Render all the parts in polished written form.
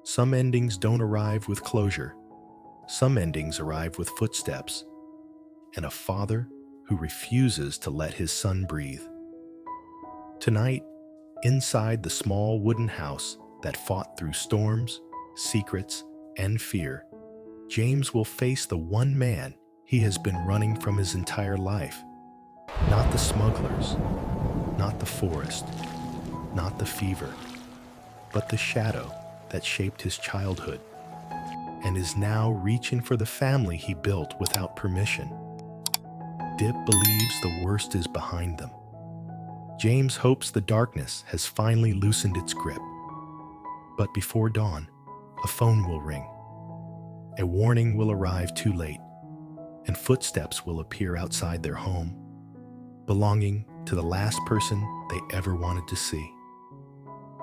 Some endings don't arrive with closure. Some endings arrive with footsteps and a father who refuses to let his son breathe. Tonight, inside the small wooden house that fought through storms, secrets, and fear, James will face the one man he has been running from his entire life. Not the smugglers, not the forest, not the fever, but the shadow that shaped his childhood and is now reaching for the family he built without permission. Diep believes the worst is behind them. James hopes the darkness has finally loosened its grip. But before dawn, a phone will ring. A warning will arrive too late, and footsteps will appear outside their home, belonging to the last person they ever wanted to see.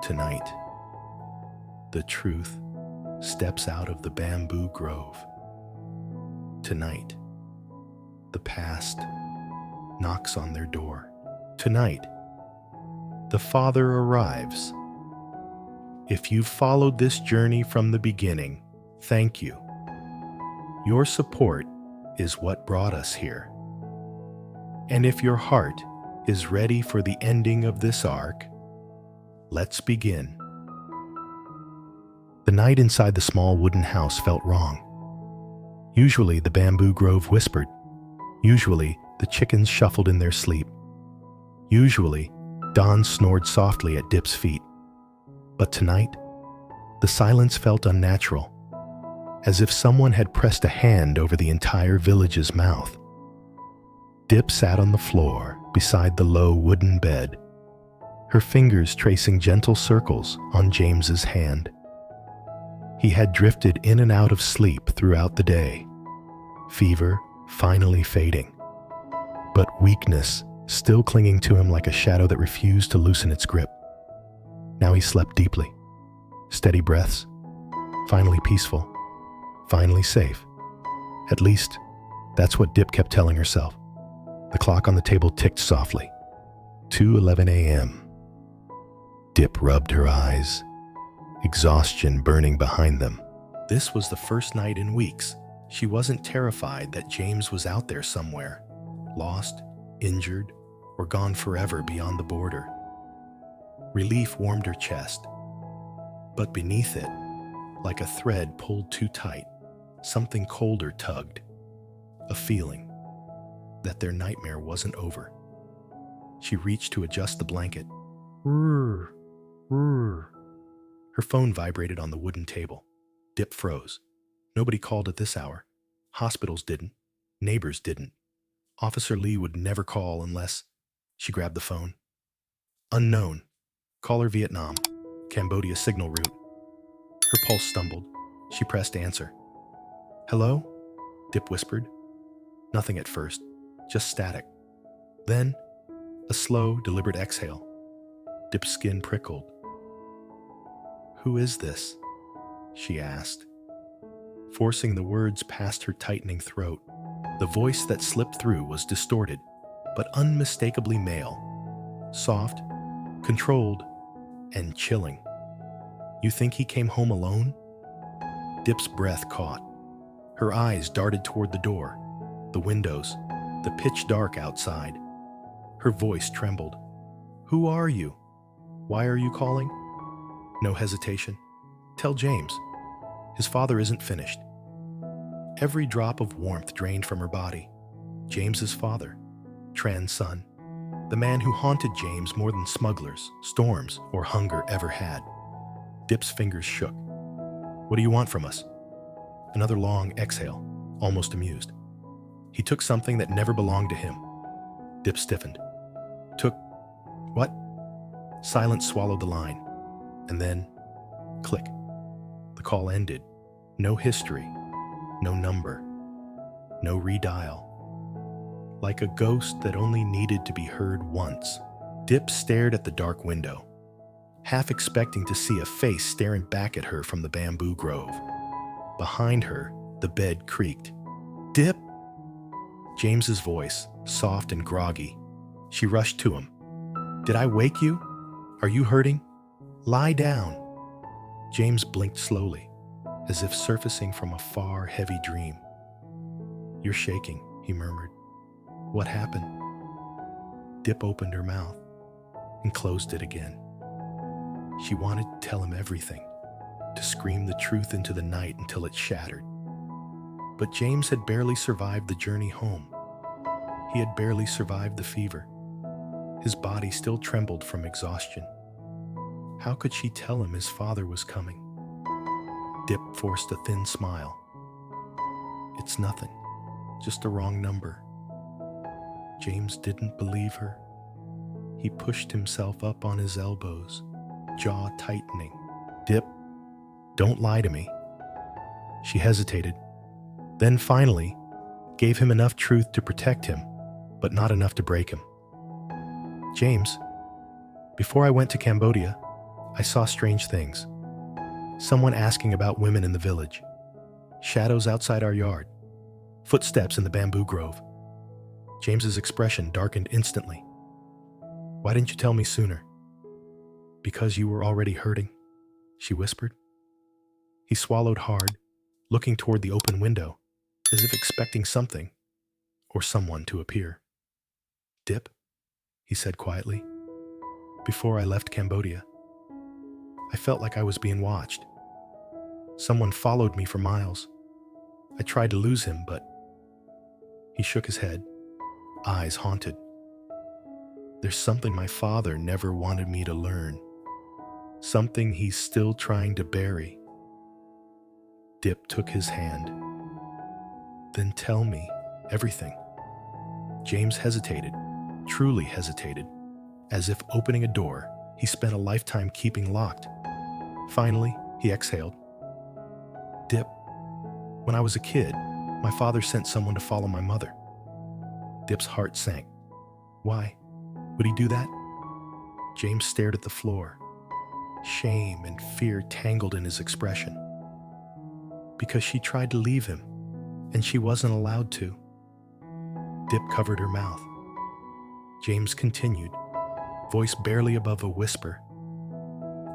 Tonight, the truth steps out of the bamboo grove. Tonight, the past knocks on their door. Tonight, the Father arrives. If you've followed this journey from the beginning, thank you. Your support is what brought us here. And if your heart is ready for the ending of this arc, let's begin. The night inside the small wooden house felt wrong. Usually the bamboo grove whispered. Usually the chickens shuffled in their sleep. Usually Dawn snored softly at Diep's feet. But tonight, the silence felt unnatural, as if someone had pressed a hand over the entire village's mouth. Diep sat on the floor beside the low wooden bed, her fingers tracing gentle circles on James's hand. He had drifted in and out of sleep throughout the day, fever finally fading, but weakness still clinging to him like a shadow that refused to loosen its grip. Now he slept deeply, steady breaths, finally peaceful, finally safe. At least, that's what Diep kept telling herself. The clock on the table ticked softly. 2:11 a.m. Diep rubbed her eyes, exhaustion burning behind them. This was the first night in weeks she wasn't terrified that James was out there somewhere, lost, injured, or gone forever beyond the border. Relief warmed her chest, but beneath it, like a thread pulled too tight, something colder tugged, a feeling that their nightmare wasn't over. She reached to adjust the blanket. Rrr, rrr. Her phone vibrated on the wooden table. Diep froze. Nobody called at this hour. Hospitals didn't. Neighbors didn't. Officer Lee would never call unless... She grabbed the phone. Unknown. Caller Vietnam. Cambodia signal route. Her pulse stumbled. She pressed answer. Hello? Diep whispered. Nothing at first. Just static. Then, a slow, deliberate exhale. Diep's skin prickled. Who is this? She asked, forcing the words past her tightening throat. The voice that slipped through was distorted, but unmistakably male. Soft, controlled, and chilling. You think he came home alone? Diep's breath caught. Her eyes darted toward the door, the windows, the pitch dark outside. Her voice trembled. Who are you? Why are you calling? No hesitation. Tell James. His father isn't finished. Every drop of warmth drained from her body. James's father, Trần Sơn, the man who haunted James more than smugglers, storms, or hunger ever had. Diep's fingers shook. What do you want from us? Another long exhale, almost amused. He took something that never belonged to him. Diep stiffened. Took what? Silence swallowed the line. And then, click. The call ended. No history, no number, no redial. Like a ghost that only needed to be heard once. Diep stared at the dark window, half expecting to see a face staring back at her from the bamboo grove. Behind her, the bed creaked. Diep! James's voice, soft and groggy. She rushed to him. Did I wake you? Are you hurting? Lie down. James blinked slowly, as if surfacing from a far, heavy dream. "You're shaking," he murmured. "What happened?" Diep opened her mouth and closed it again. She wanted to tell him everything, to scream the truth into the night until it shattered. But James had barely survived the journey home. He had barely survived the fever. His body still trembled from exhaustion. How could she tell him his father was coming? Diep forced a thin smile. "It's nothing, just a wrong number." James didn't believe her. He pushed himself up on his elbows, jaw tightening. "Diep, don't lie to me." She hesitated, then finally gave him enough truth to protect him, but not enough to break him. "James, before I went to Cambodia, I saw strange things. Someone asking about women in the village, shadows outside our yard, footsteps in the bamboo grove." James's expression darkened instantly. "Why didn't you tell me sooner?" "Because you were already hurting," she whispered. He swallowed hard, looking toward the open window, as if expecting something or someone to appear. "Diep," he said quietly, "before I left Cambodia, I felt like I was being watched. Someone followed me for miles. I tried to lose him, but..." He shook his head, eyes haunted. "There's something my father never wanted me to learn. Something he's still trying to bury." Diep took his hand. "Then tell me everything." James hesitated, truly hesitated, as if opening a door he spent a lifetime keeping locked. Finally, he exhaled. "Diep, when I was a kid, my father sent someone to follow my mother." Diep's heart sank. Why would he do that? James stared at the floor. Shame and fear tangled in his expression. Because she tried to leave him, and she wasn't allowed to. Diep covered her mouth. James continued, voice barely above a whisper.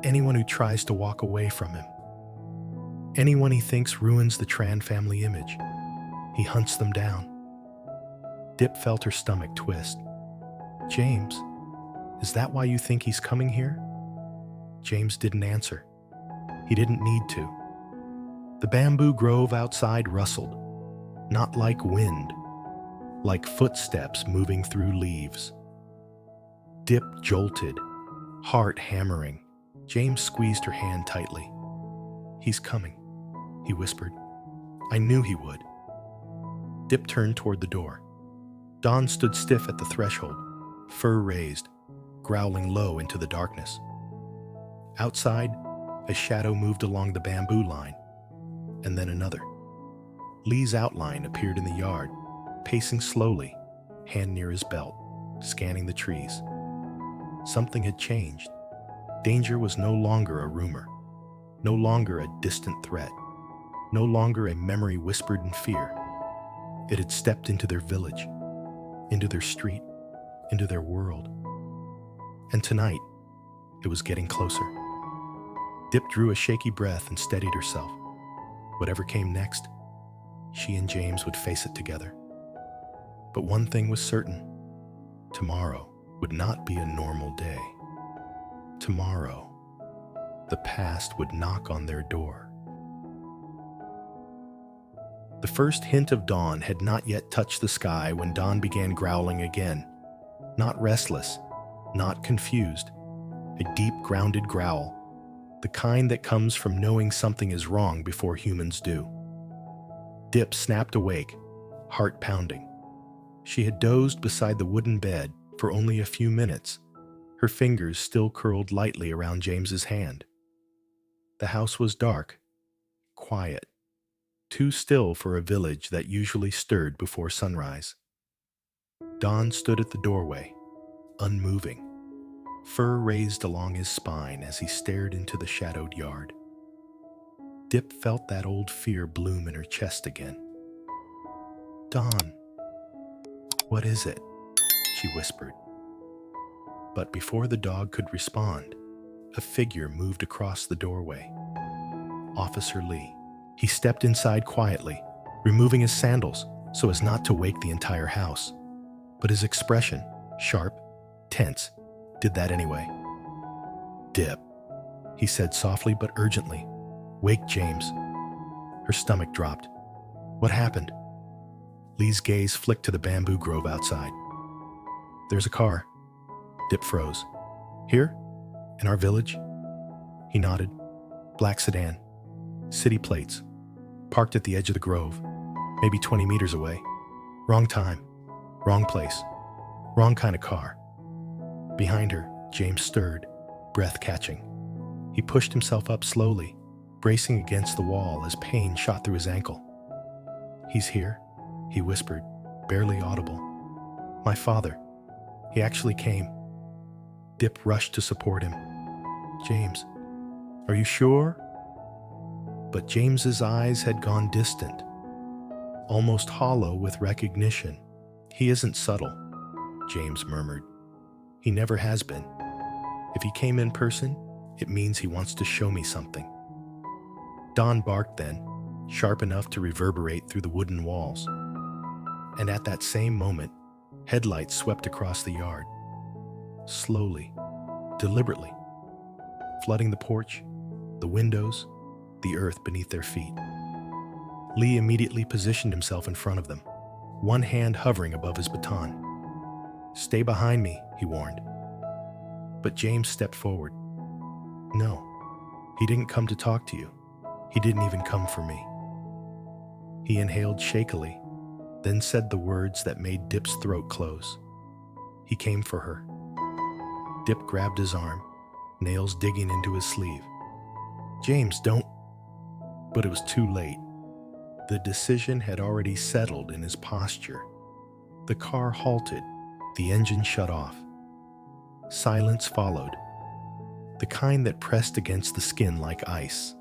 "Anyone who tries to walk away from him, anyone he thinks ruins the Tran family image, he hunts them down." Diep felt her stomach twist. "James, is that why you think he's coming here?" James didn't answer. He didn't need to. The bamboo grove outside rustled, not like wind, like footsteps moving through leaves. Diep jolted, heart hammering. James squeezed her hand tightly. "He's coming," he whispered. "I knew he would." Diep turned toward the door. Dawn stood stiff at the threshold, fur raised, growling low into the darkness. Outside, a shadow moved along the bamboo line, and then another. Lee's outline appeared in the yard, pacing slowly, hand near his belt, scanning the trees. Something had changed. Danger was no longer a rumor, no longer a distant threat, no longer a memory whispered in fear. It had stepped into their village, into their street, into their world. And tonight, it was getting closer. Diep drew a shaky breath and steadied herself. Whatever came next, she and James would face it together. But one thing was certain. Tomorrow would not be a normal day. Tomorrow, the past would knock on their door. The first hint of dawn had not yet touched the sky when Dawn began growling again. Not restless, not confused. A deep, grounded growl, the kind that comes from knowing something is wrong before humans do. Diep snapped awake, heart pounding. She had dozed beside the wooden bed for only a few minutes, her fingers still curled lightly around James's hand. The house was dark, quiet, too still for a village that usually stirred before sunrise. Dawn stood at the doorway, unmoving, fur raised along his spine as he stared into the shadowed yard. Diep felt that old fear bloom in her chest again. "Dawn, what is it?" she whispered. But before the dog could respond, a figure moved across the doorway. Officer Lee. He stepped inside quietly, removing his sandals so as not to wake the entire house. But his expression, sharp, tense, did that anyway. "Diep," he said softly but urgently. "Wake James." Her stomach dropped. "What happened?" Lee's gaze flicked to the bamboo grove outside. "There's a car." Diep froze. "Here? In our village?" He nodded. "Black sedan. City plates. Parked at the edge of the grove. Maybe 20 meters away. Wrong time. Wrong place. Wrong kind of car." Behind her, James stirred, breath catching. He pushed himself up slowly, bracing against the wall as pain shot through his ankle. "He's here," he whispered, barely audible. "My father. He actually came." Diep rushed to support him. "James, are you sure?" But James's eyes had gone distant, almost hollow with recognition. "He isn't subtle," James murmured. "He never has been. If he came in person, it means he wants to show me something." Dawn barked then, sharp enough to reverberate through the wooden walls. And at that same moment, headlights swept across the yard. Slowly, deliberately, flooding the porch, the windows, the earth beneath their feet. Lee immediately positioned himself in front of them, one hand hovering above his baton. "Stay behind me," he warned. But James stepped forward. "No, he didn't come to talk to you. He didn't even come for me." He inhaled shakily, then said the words that made Diep's throat close. "He came for her." Diep grabbed his arm, nails digging into his sleeve. "James, don't..." But it was too late. The decision had already settled in his posture. The car halted, the engine shut off. Silence followed, the kind that pressed against the skin like ice.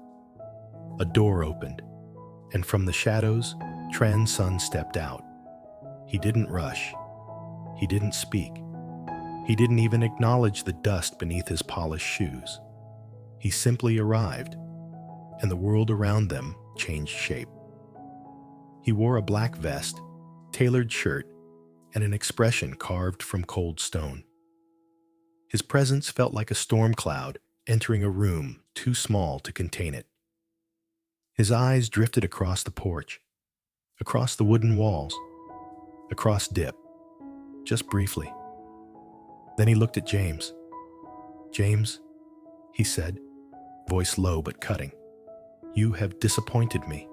A door opened, and from the shadows, Trần Sơn stepped out. He didn't rush. He didn't speak. He didn't even acknowledge the dust beneath his polished shoes. He simply arrived, and the world around them changed shape. He wore a black vest, tailored shirt, and an expression carved from cold stone. His presence felt like a storm cloud entering a room too small to contain it. His eyes drifted across the porch, across the wooden walls, across Diep, just briefly. Then he looked at James. "James," he said, voice low but cutting, "you have disappointed me."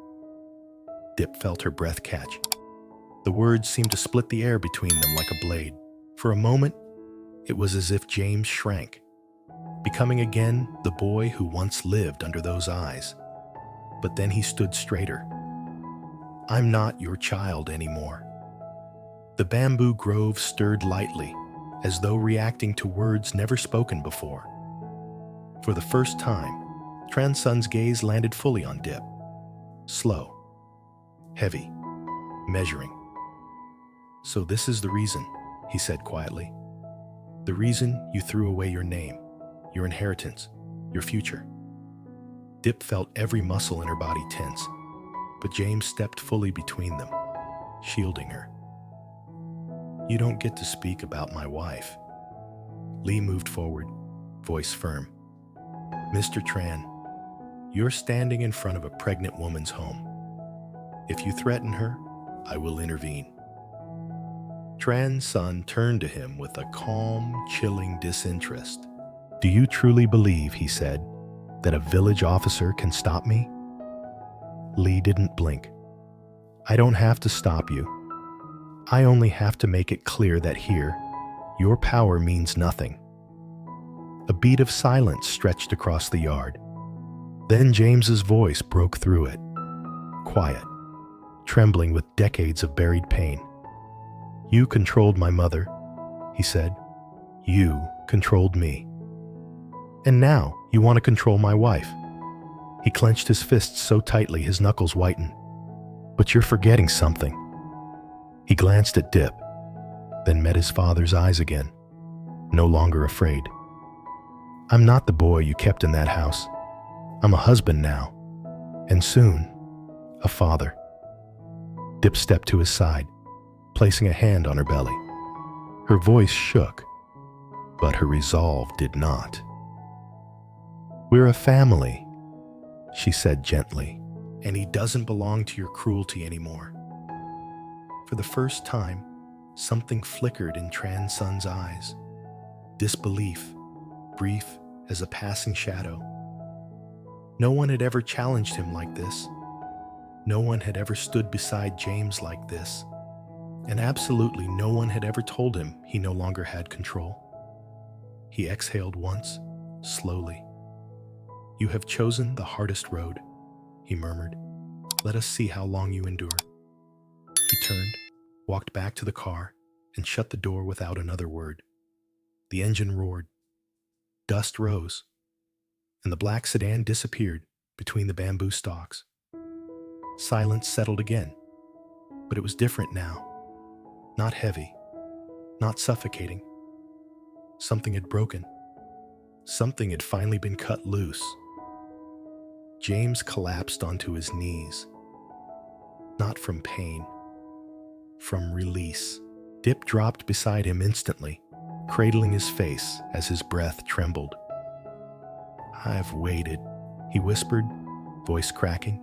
Diep felt her breath catch. The words seemed to split the air between them like a blade. For a moment, it was as if James shrank, becoming again the boy who once lived under those eyes. But then he stood straighter. "I'm not your child anymore." The bamboo grove stirred lightly, as though reacting to words never spoken before. For the first time, Trần Sön's gaze landed fully on Diep. Slow, heavy, measuring. "So this is the reason," he said quietly. "The reason you threw away your name, your inheritance, your future." Diep felt every muscle in her body tense, but James stepped fully between them, shielding her. "You don't get to speak about my wife." Lee moved forward, voice firm. "Mr. Trần, you're standing in front of a pregnant woman's home. If you threaten her, I will intervene." Trần Sơn turned to him with a calm, chilling disinterest. "Do you truly believe," he said, "that a village officer can stop me?" Lee didn't blink. "I don't have to stop you. I only have to make it clear that here, your power means nothing." A beat of silence stretched across the yard. Then James's voice broke through it, quiet, trembling with decades of buried pain. "You controlled my mother," he said. "You controlled me. And now you want to control my wife." He clenched his fists so tightly his knuckles whitened. "But you're forgetting something." He glanced at Diep, then met his father's eyes again, no longer afraid. "I'm not the boy you kept in that house. I'm a husband now, And soon, a father. Diep stepped to his side, placing a hand on her belly. Her voice shook, but her resolve did not. "We're a family," she said gently, "and he doesn't belong to your cruelty anymore." For the first time, something flickered in Trần eyes. Disbelief, brief as a passing shadow. No one had ever challenged him like this. No one had ever stood beside James like this. And absolutely no one had ever told him he no longer had control. He exhaled once, slowly. "You have chosen the hardest road," he murmured. "Let us see how long you endure." He turned, walked back to the car, and shut the door without another word. The engine roared. Dust rose, and the black sedan disappeared between the bamboo stalks. Silence settled again, but it was different now. Not heavy, not suffocating. Something had broken. Something had finally been cut loose. James collapsed onto his knees. Not from pain, from release. Diep dropped beside him instantly, cradling his face as his breath trembled. "I've waited," he whispered, voice cracking.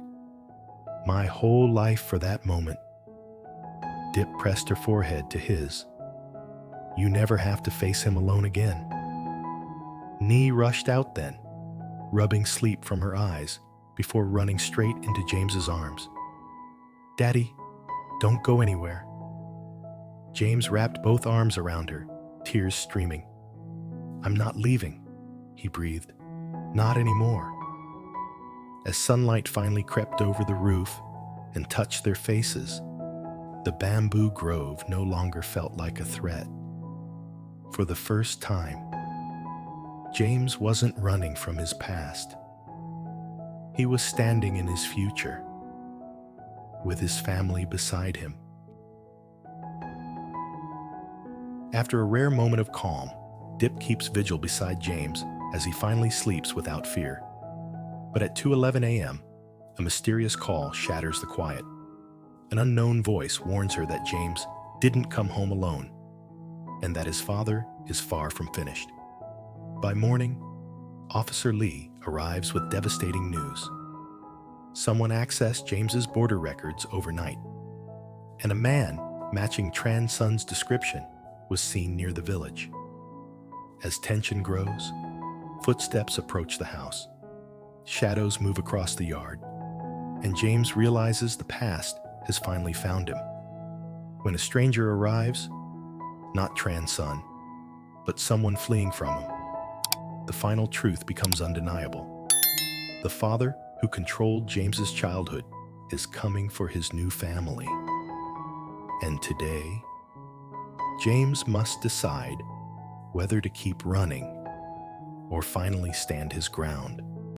"My whole life for that moment." Diep pressed her forehead to his. "You never have to face him alone again." Knee rushed out then, rubbing sleep from her eyes before running straight into James's arms. "Daddy, don't go anywhere." James wrapped both arms around her, tears streaming. "I'm not leaving," he breathed. "Not anymore." As sunlight finally crept over the roof and touched their faces, the bamboo grove no longer felt like a threat. For the first time, James wasn't running from his past. He was standing in his future, with his family beside him. After a rare moment of calm, Diep keeps vigil beside James as he finally sleeps without fear. But at 2:11 a.m., a mysterious call shatters the quiet. An unknown voice warns her that James didn't come home alone, and that his father is far from finished. By morning, Officer Lee arrives with devastating news. Someone accessed James's border records overnight, and a man matching Trần Sön's description was seen near the village. As tension grows, footsteps approach the house. Shadows move across the yard, and James realizes the past has finally found him. When a stranger arrives, not Trần Sơn, but someone fleeing from him, the final truth becomes undeniable. The father who controlled James's childhood is coming for his new family. And today, James must decide whether to keep running or finally stand his ground.